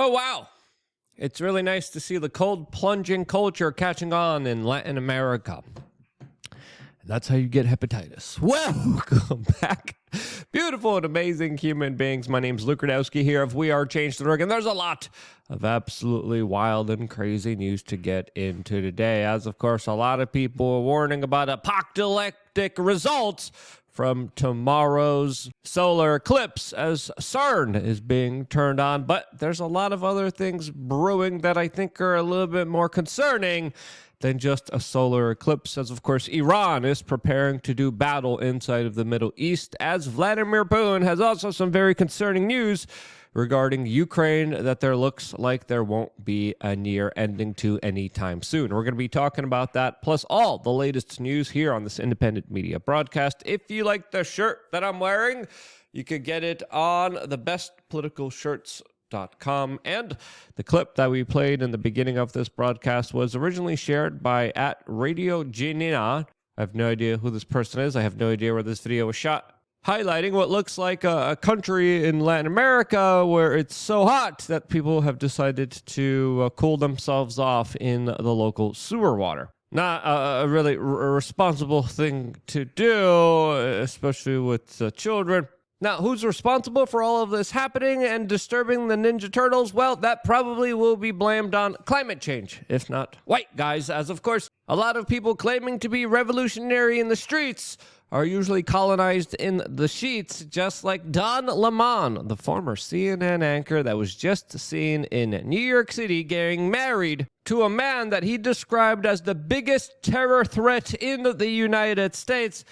Oh, wow. It's really nice to see the cold plunging culture catching on in Latin America. And that's how you get hepatitis. Welcome back. Beautiful and amazing human beings. My name's Luke Radowski here of We Are Change.org, and there's a lot of absolutely wild and crazy news to get into today. As, of course, a lot of people are warning about apocalyptic results from tomorrow's solar eclipse as CERN is being turned on. But there's a lot of other things brewing that I think are a little bit more concerning than just a solar eclipse, as of course Iran is preparing to do battle inside of the Middle East, as Vladimir Putin has also some very concerning news regarding Ukraine that there looks like there won't be a near ending to anytime soon. We're going to be talking about that, plus all the latest news here on this independent media broadcast. If you like the shirt that I'm wearing, you could get it on thebestpoliticalshirts.com. And the clip that we played in the beginning of this broadcast was originally shared by @Radio Janina. I have no idea who this person is. I have no idea where this video was shot, highlighting what looks like a country in Latin America where it's so hot that people have decided to cool themselves off in the local sewer water. Not a really responsible thing to do, especially with children. Now, who's responsible for all of this happening and disturbing the Ninja Turtles? Well, that probably will be blamed on climate change, if not white guys, as of course, a lot of people claiming to be revolutionary in the streets are usually colonized in the sheets, just like Don Lemon, the former CNN anchor that was just seen in New York City getting married to a man that he described as the biggest terror threat in the United States.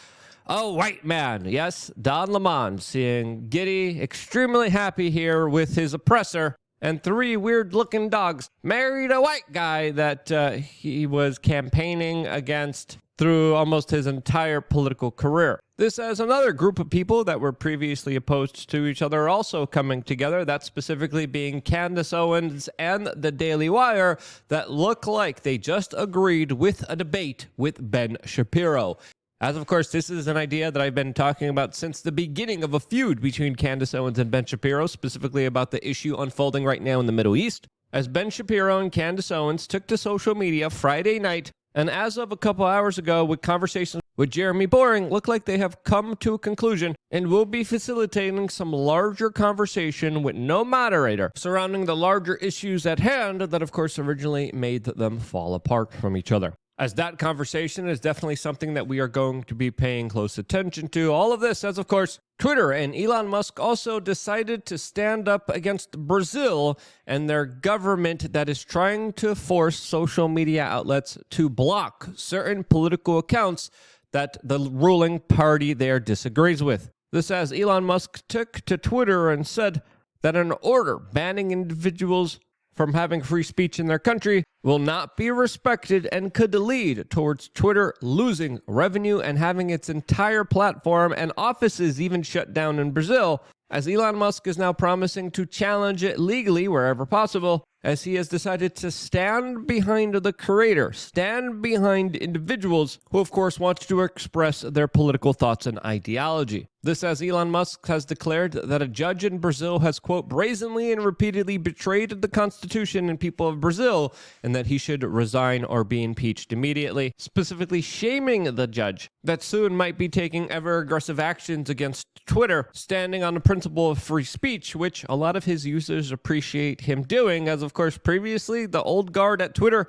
A white man, yes, Don Lemon, seeing Giddy extremely happy here with his oppressor and 3 weird-looking dogs, married a white guy that he was campaigning against through almost his entire political career. This as another group of people that were previously opposed to each other also coming together, that specifically being Candace Owens and the Daily Wire, that look like they just agreed with a debate with Ben Shapiro. As of course, this is an idea that I've been talking about since the beginning of a feud between Candace Owens and Ben Shapiro, specifically about the issue unfolding right now in the Middle East, as Ben Shapiro and Candace Owens took to social media Friday night, and as of a couple hours ago, with conversations with Jeremy Boring, look like they have come to a conclusion and will be facilitating some larger conversation with no moderator surrounding the larger issues at hand that, of course, originally made them fall apart from each other. As that conversation is definitely something that we are going to be paying close attention to. All of this as, of course, Twitter and Elon Musk also decided to stand up against Brazil and their government that is trying to force social media outlets to block certain political accounts that the ruling party there disagrees with. This as Elon Musk took to Twitter and said that an order banning individuals from having free speech in their country will not be respected and could lead towards Twitter losing revenue and having its entire platform and offices even shut down in Brazil, as Elon Musk is now promising to challenge it legally wherever possible, as he has decided to stand behind the creator, stand behind individuals who, of course, want to express their political thoughts and ideology. This as Elon Musk has declared that a judge in Brazil has, quote, brazenly and repeatedly betrayed the Constitution and people of Brazil, and that he should resign or be impeached immediately, specifically shaming the judge that soon might be taking ever aggressive actions against Twitter, standing on the principle of free speech, which a lot of his users appreciate him doing, as of course previously the old guard at Twitter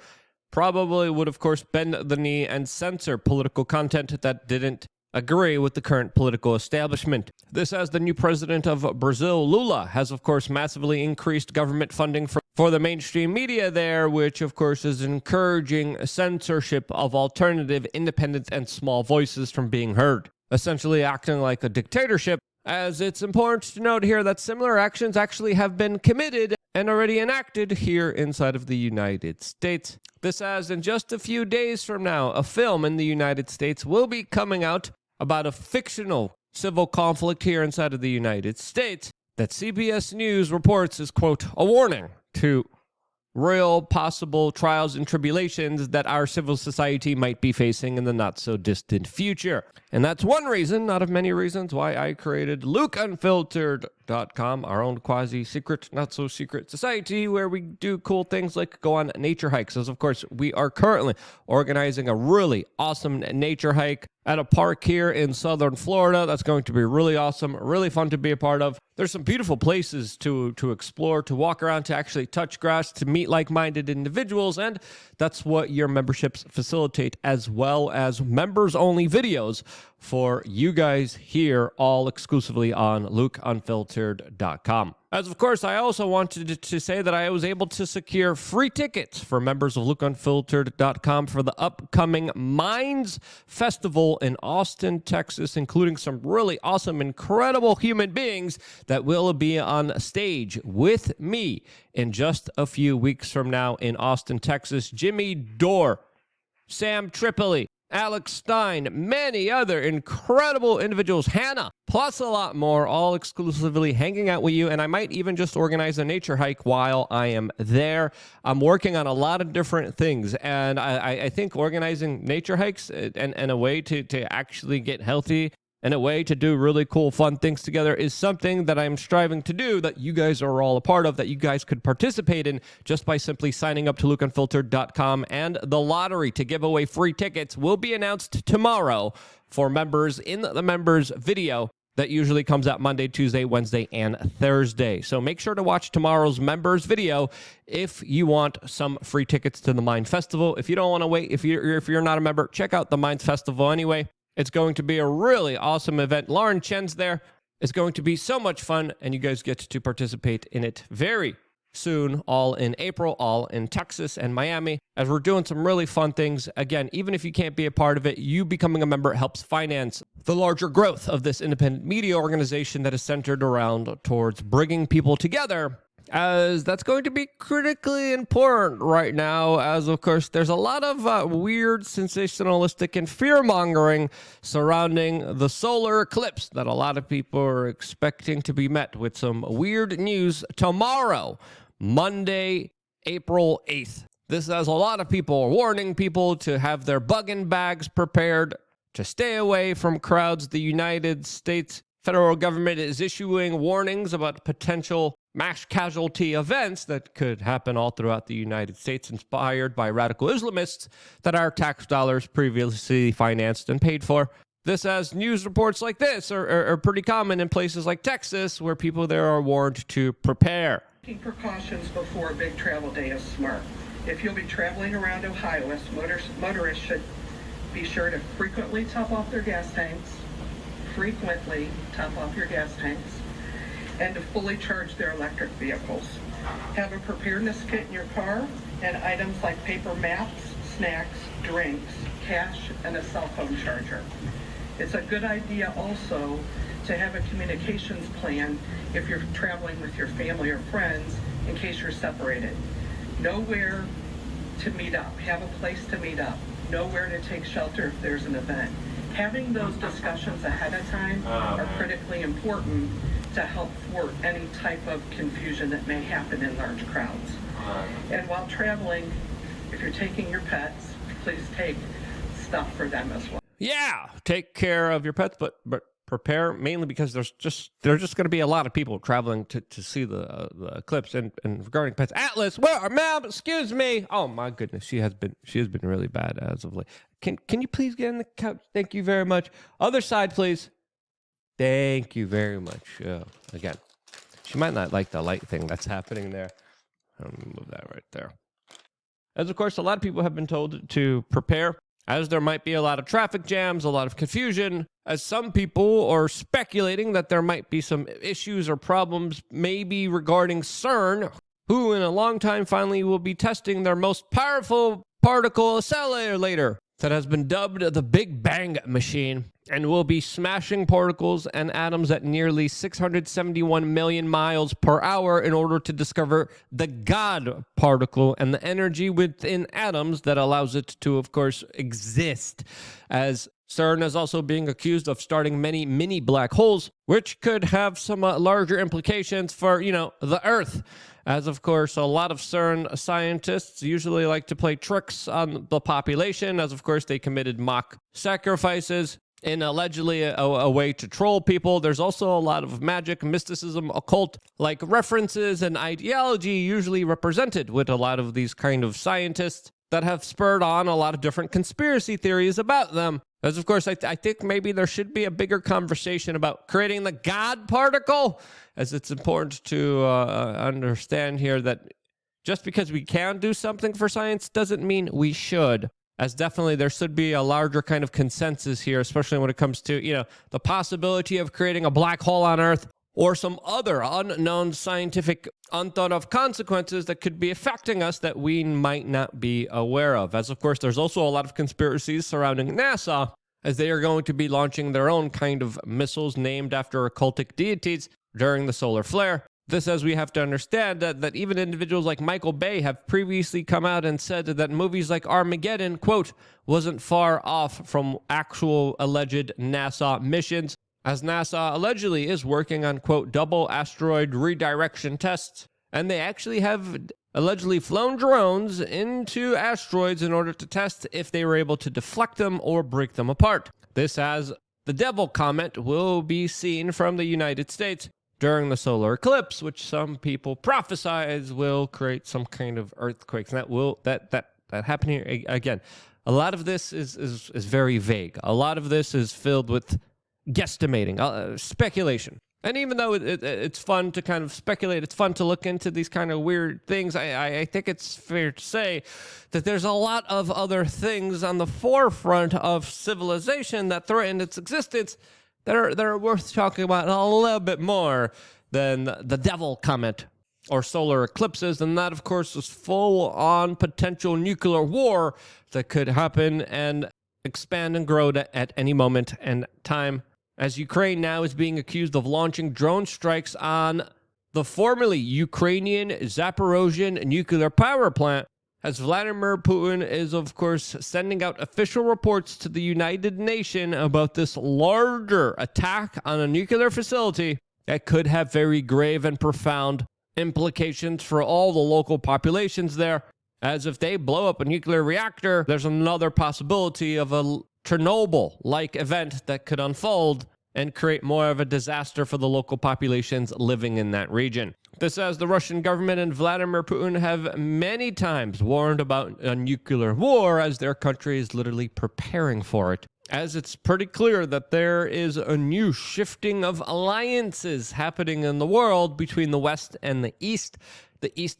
probably would of course bend the knee and censor political content that didn't agree with the current political establishment. This as the new president of Brazil, Lula, has of course massively increased government funding for the mainstream media there, which of course is encouraging censorship of alternative, independent, and small voices from being heard, essentially acting like a dictatorship, as it's important to note here that similar actions actually have been committed and already enacted here inside of the United States. This as in just a few days from now, a film in the United States will be coming out about a fictional civil conflict here inside of the United States that CBS News reports is, quote, a warning to real possible trials and tribulations that our civil society might be facing in the not-so-distant future. And that's one reason, not of many reasons, why I created Luke Unfiltered our own quasi-secret, not-so-secret society where we do cool things like go on nature hikes. As of course, we are currently organizing a really awesome nature hike at a park here in southern Florida. That's going to be really awesome, really fun to be a part of. There's some beautiful places to explore, to walk around, to actually touch grass, to meet like-minded individuals, and that's what your memberships facilitate, as well as members-only videos for you guys here, all exclusively on LukeUnfiltered.com. As of course, I also wanted to say that I was able to secure free tickets for members of LukeUnfiltered.com for the upcoming Minds Festival in Austin, Texas, including some really awesome, incredible human beings that will be on stage with me in just a few weeks from now in Austin, Texas. Jimmy Dore, Sam Tripoli, Alex Stein, many other incredible individuals, Hannah, plus a lot more, all exclusively hanging out with you. And I might even just organize a nature hike while I am there. I'm working on a lot of different things, and I think organizing nature hikes and a way to actually get healthy and a way to do really cool, fun things together is something that I'm striving to do, that you guys are all a part of, that you guys could participate in just by simply signing up to LukeUnfiltered.com. And the lottery to give away free tickets will be announced tomorrow for members in the members video that usually comes out Monday, Tuesday, Wednesday, and Thursday. So make sure to watch tomorrow's members video if you want some free tickets to the Mind Festival. If you don't want to wait, if you're not a member, check out the Mind Festival anyway. It's going to be a really awesome event. Lauren Chen's there. It's going to be so much fun, and you guys get to participate in it very soon, all in April, all in Texas and Miami, as we're doing some really fun things. Again, even if you can't be a part of it, you becoming a member helps finance the larger growth of this independent media organization that is centered around towards bringing people together, as that's going to be critically important right now, as of course there's a lot of weird, sensationalistic, and fear-mongering surrounding the solar eclipse that a lot of people are expecting to be met with some weird news tomorrow, Monday, April 8th. This has a lot of people warning people to have their bug-in bags prepared, to stay away from crowds. The United States federal government is issuing warnings about potential mass casualty events that could happen all throughout the United States, inspired by radical Islamists that our tax dollars previously financed and paid for. This, as news reports like this are pretty common in places like Texas, where people there are warned to prepare. Taking precautions before a big travel day is smart. If you'll be traveling around Ohio, motorists should be sure to frequently top off their gas tanks, and to fully charge their electric vehicles. Have a preparedness kit in your car and items like paper maps, snacks, drinks, cash, and a cell phone charger. It's a good idea also to have a communications plan if you're traveling with your family or friends in case you're separated. Know where to meet up, have a place to meet up, know where to take shelter if there's an event. Having those discussions ahead of time are critically important to help thwart any type of confusion that may happen in large crowds. And while traveling, if you're taking your pets, please take stuff for them as well. Yeah, take care of your pets, but prepare, mainly because there's just going to be a lot of people traveling to see the eclipse. And regarding pets, Atlas, where, ma'am, excuse me. Oh my goodness, she has been really bad as of late. Can you please get in the couch? Thank you very much. Other side, please. Thank you very much. Again, she might not like the light thing that's happening there. I'll move that right there. As of course, a lot of people have been told to prepare, as there might be a lot of traffic jams, a lot of confusion, as some people are speculating that there might be some issues or problems maybe regarding CERN, who in a long time finally will be testing their most powerful particle accelerator that has been dubbed the Big Bang Machine, and will be smashing particles and atoms at nearly 671 million miles per hour in order to discover the God particle and the energy within atoms that allows it to, of course, exist. As CERN is also being accused of starting many mini black holes, which could have some larger implications for, the Earth. As, of course, a lot of CERN scientists usually like to play tricks on the population, as, of course, they committed mock sacrifices in allegedly a way to troll people. There's also a lot of magic, mysticism, occult like references and ideology usually represented with a lot of these kind of scientists that have spurred on a lot of different conspiracy theories about them. As of course, I think maybe there should be a bigger conversation about creating the God particle, as it's important to understand here that just because we can do something for science doesn't mean we should. As definitely there should be a larger kind of consensus here, especially when it comes to, the possibility of creating a black hole on Earth or some other unknown scientific unthought of consequences that could be affecting us that we might not be aware of. As of course, there's also a lot of conspiracies surrounding NASA, as they are going to be launching their own kind of missiles named after occultic deities during the solar flare. This, as we have to understand that even individuals like Michael Bay have previously come out and said that movies like Armageddon, quote, wasn't far off from actual alleged NASA missions, as NASA allegedly is working on, quote, double asteroid redirection tests. And they actually have allegedly flown drones into asteroids in order to test if they were able to deflect them or break them apart. This, as the devil comet, will be seen from the United States during the solar eclipse, which some people prophesize will create some kind of earthquakes. And that happen here again. A lot of this is very vague. A lot of this is filled with guesstimating, speculation. And even though it's fun to kind of speculate, it's fun to look into these kind of weird things, I think it's fair to say that there's a lot of other things on the forefront of civilization that threaten its existence that are worth talking about a little bit more than the devil comet or solar eclipses. And that, of course, is full-on potential nuclear war that could happen and expand and grow at any moment and time. As Ukraine now is being accused of launching drone strikes on the formerly Ukrainian Zaporozhian nuclear power plant, as Vladimir Putin is, of course, sending out official reports to the United Nations about this larger attack on a nuclear facility that could have very grave and profound implications for all the local populations there. As if they blow up a nuclear reactor, there's another possibility of a Chernobyl-like event that could unfold and create more of a disaster for the local populations living in that region. This, as the Russian government and Vladimir Putin have many times warned about a nuclear war, as their country is literally preparing for it. As it's pretty clear that there is a new shifting of alliances happening in the world between the West and the East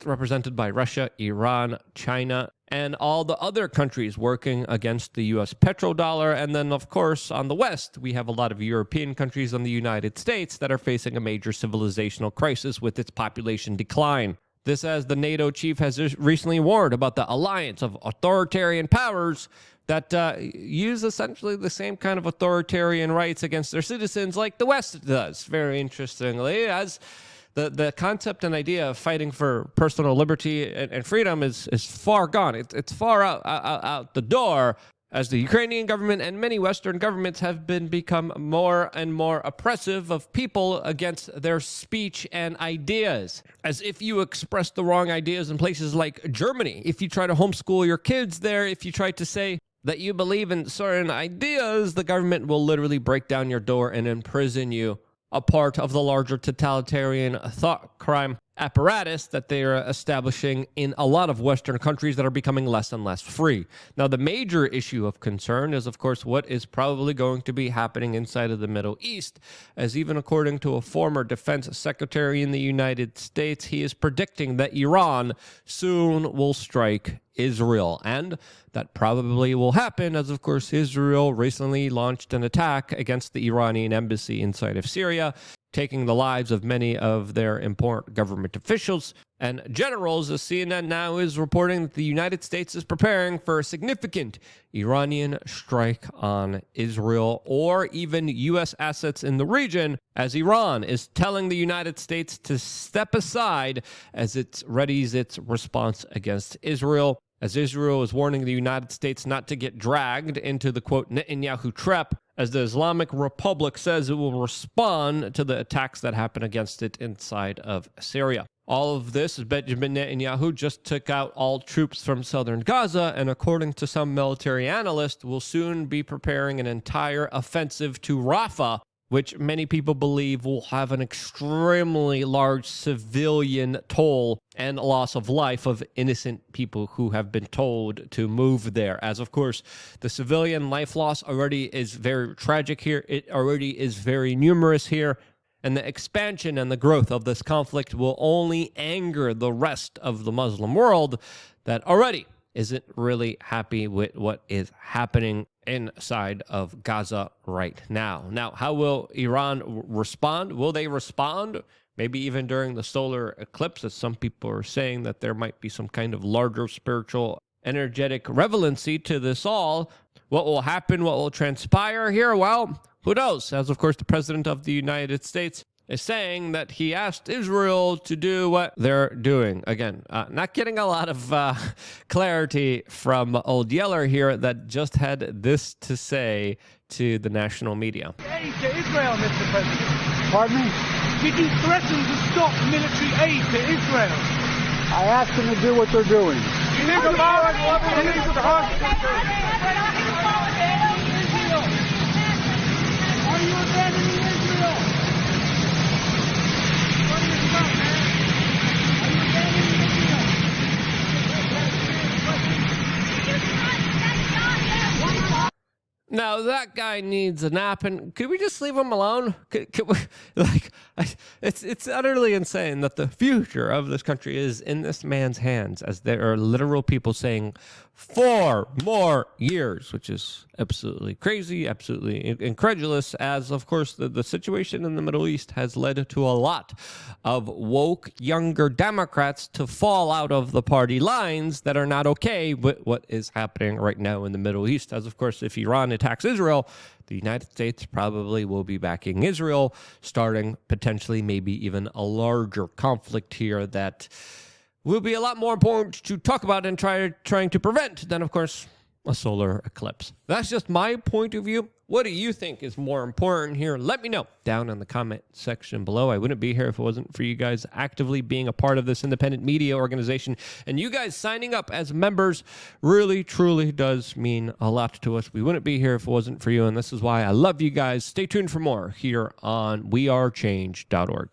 represented by Russia, Iran, China, and all the other countries working against the U.S. petrodollar. And then, of course, on the West, we have a lot of European countries and the United States that are facing a major civilizational crisis with its population decline. This, as the NATO chief has recently warned about the alliance of authoritarian powers that use essentially the same kind of authoritarian rights against their citizens like the West does. Very interestingly, as the concept and idea of fighting for personal liberty and freedom is far gone. It's far out the door, as the Ukrainian government and many Western governments have become more and more oppressive of people against their speech and ideas. As if you express the wrong ideas in places like Germany, if you try to homeschool your kids there, if you try to say that you believe in certain ideas, the government will literally break down your door and imprison you, a part of the larger totalitarian thought crime apparatus that they are establishing in a lot of Western countries that are becoming less and less free. Now, the major issue of concern is, of course, what is probably going to be happening inside of the Middle East, as even according to a former defense secretary in the United States, he is predicting that Iran soon will strike Israel, and that probably will happen, as of course Israel recently launched an attack against the Iranian embassy inside of Syria, taking the lives of many of their important government officials and generals. As CNN now is reporting that the United States is preparing for a significant Iranian strike on Israel or even U.S. assets in the region, as Iran is telling the United States to step aside as it readies its response against Israel, as Israel is warning the United States not to get dragged into the, quote, Netanyahu trap, as the Islamic Republic says it will respond to the attacks that happen against it inside of Syria. All of this is Benjamin Netanyahu just took out all troops from southern Gaza, and according to some military analysts, will soon be preparing an entire offensive to Rafah, which many people believe will have an extremely large civilian toll and loss of life of innocent people who have been told to move there. As of course, the civilian life loss already is very tragic here. It already is very numerous here. And the expansion and the growth of this conflict will only anger the rest of the Muslim world that already isn't really happy with what is happening inside of Gaza right now. Now, how will Iran respond? Will they respond? Maybe even during the solar eclipse, as some people are saying that there might be some kind of larger spiritual, energetic relevancy to this all. What will happen? What will transpire here? Well, who knows? As of course, the President of the United States is saying that he asked Israel to do what they're doing. Again, not getting a lot of clarity from Old Yeller here that just had this to say to the national media. Aid to Israel, Mr. President. Pardon me? Did you threaten to stop military aid to Israel? I asked them to do what they're doing. You need to follow Are you abandoning Israel? What are you about, man? Are you abandoning Israel? Now that guy needs a nap, and could we just leave him alone? Could we, it's utterly insane that the future of this country is in this man's hands, as there are literal people saying 4 more years, which is absolutely crazy, absolutely incredulous, as of course the situation in the Middle East has led to a lot of woke younger Democrats to fall out of the party lines that are not okay with what is happening right now in the Middle East. As of course, if Iran attacks Israel, the United States probably will be backing Israel, starting potentially maybe even a larger conflict here that will be a lot more important to talk about and trying to prevent than, of course, a solar eclipse. That's just my point of view. What do you think is more important here? Let me know down in the comment section below. I wouldn't be here if it wasn't for you guys actively being a part of this independent media organization. And you guys signing up as members really, truly does mean a lot to us. We wouldn't be here if it wasn't for you. And this is why I love you guys. Stay tuned for more here on wearechange.org.